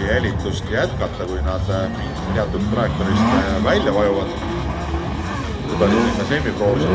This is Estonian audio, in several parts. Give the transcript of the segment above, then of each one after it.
jälitust jätkata, kui nad teatud trajektoorist välja vajuvad. Seda oli sinna semiproovisid.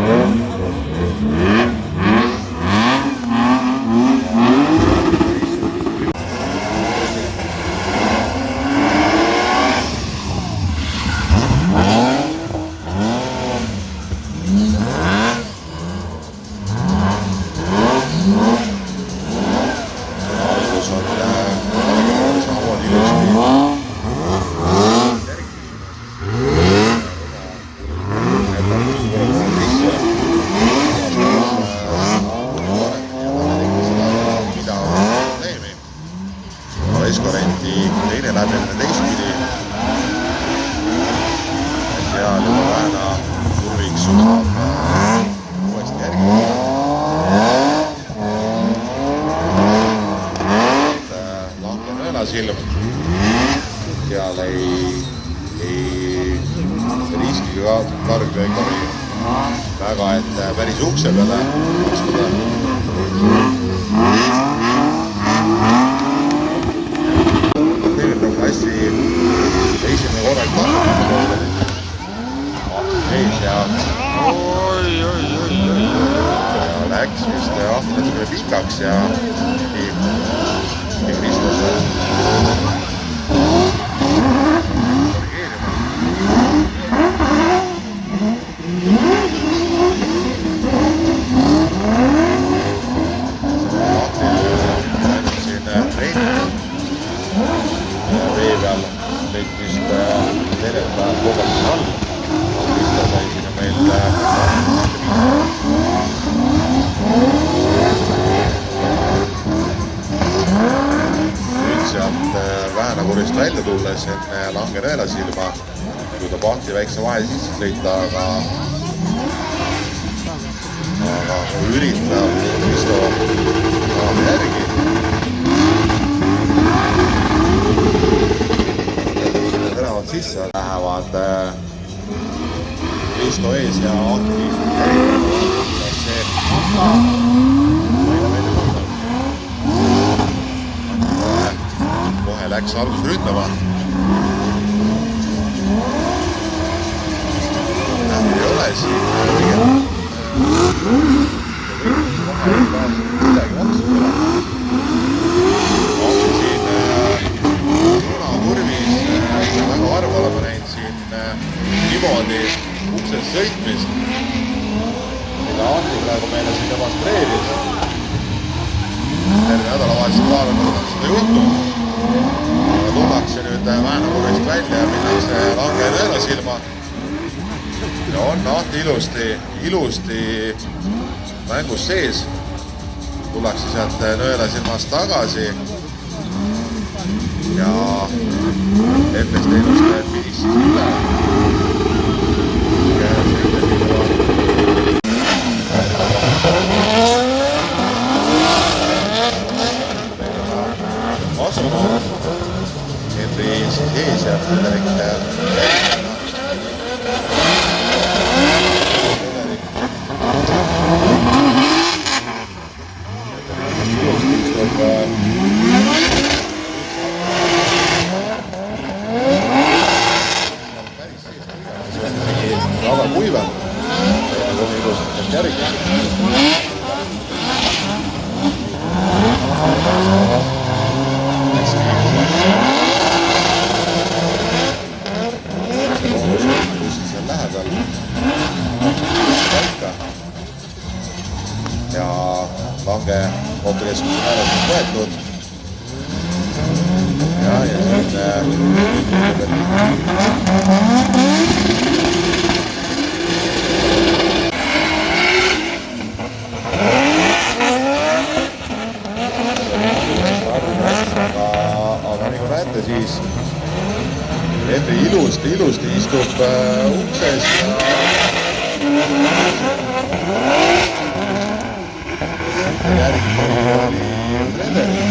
Eskorenti teine läbimine teistpidi. Seal juba vähena kurviks suudab uuesti järgi. Lange nõelasilm. Seal ei riski ka Karg-Gregori väga, et päris ukse peale astuda. Esimene korral ees ja läks just natuke pikaks ja Kristus Vähänakurist välja tulles enne Lange nõelasilma, kui ta pahti väikse vahe sisse sõita, aga üritab Kristo järgi. Teravad sisse lähevad Kristo ees ja Ahti läks alguses ründama. Ei ole siin midagi maksustada. Aksi siin junakurvis, väga harva oleme näinud siin niimoodi uksest sõitmist, mida Ahti praegu meile siin demonstreeris. Terve nädalavahetusel päeval on seda juhtunud. Tullakse nüüd Vähänakurist välja ja minnakse Lange nõelasilma. Ja on Ahti ilusti mängus sees. Tullakse sealt nõelasilmast tagasi. Ja Efes teenuste pidistis üle. Henri ees ja Frederik väga kuivam ja kui ilusalt järgi. Ja Lange mootorkeskuse määratud võetud. Ja aga nagu näete, siis Henri ilusti istub ukses ja järgi oli Frederik.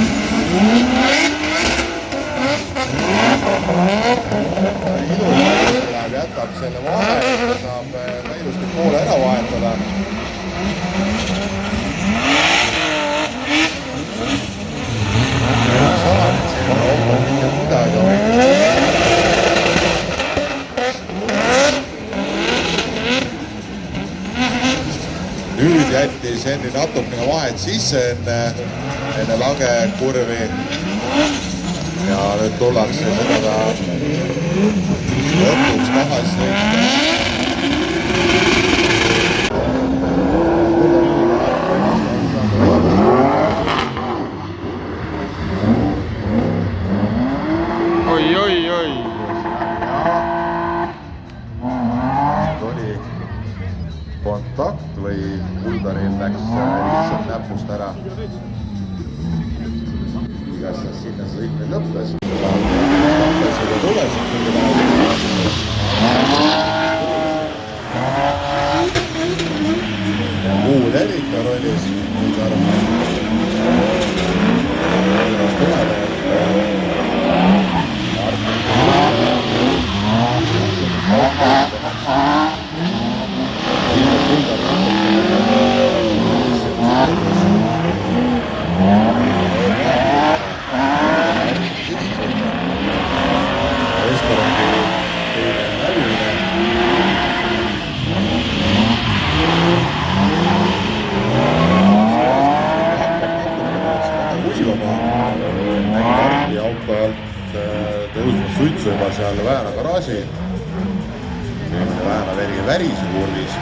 Ilusti läheb, jätab selle vahe, saab ilusti poole ära vahetada. Sama nüüd see auto mitte midagi hoidnud. Nüüd jättis Henri natukene vahet sisse enne langekurvi ja nüüd tullakse seda lõpuks tagasi sõita. Oi. Tuli kontakt või Kuldaril läks lihtsalt näpust ära. Igastahes sinna sõitmine lõppes. Seda tulesid küll ja muud erika rollis Kuldar. tõusmas suitsu juba seal Vääna garaaži. Vääna veri värise kurvis.